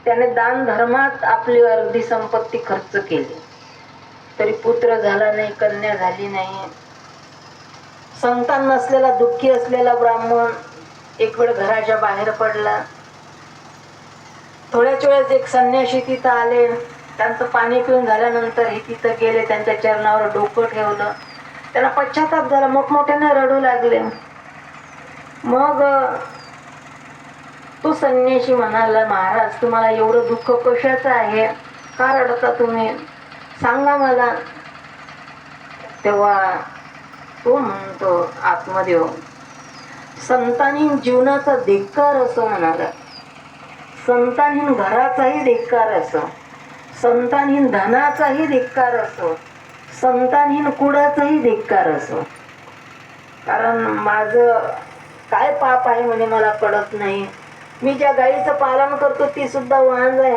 त्याने दान धर्मात आपली अर्धी संपत्ती खर्च केली, तरी पुत्र झाला नाही, कन्या झाली नाही. संतान नसलेला, दुःखी असलेला ब्राह्मण एक वेळ घराच्या बाहेर पडला. थोड्याच वेळेस एक संन्यासी तिथं आले. त्यांचं पाणी पिऊन झाल्यानंतर हे तिथं गेले, त्यांच्या चरणावर डोकं ठेवलं. त्यांना पश्चाताप झाला, मोठमोठ्याने रडू लागले. मग तो संन्यासी म्हणाला, महाराज तुम्हाला एवढं दुःख कशाचं आहे, का रडता तुम्ही, सांगा मला. तेव्हा तो म्हणतो आत्मदेव, संतांनी जीवनाचा धिक्कार असो म्हणाला, संतांहीन घराचाही धिक्कार असो, संतांहीन धनाचाही धिक्कार असो, संतांहीन कुळाचाही धिक्कार असो. कारण माझं काय पाप आहे म्हणे मला कळत नाही. मी ज्या गाईचं पालन करतो ती सुद्धा वाहन आहे.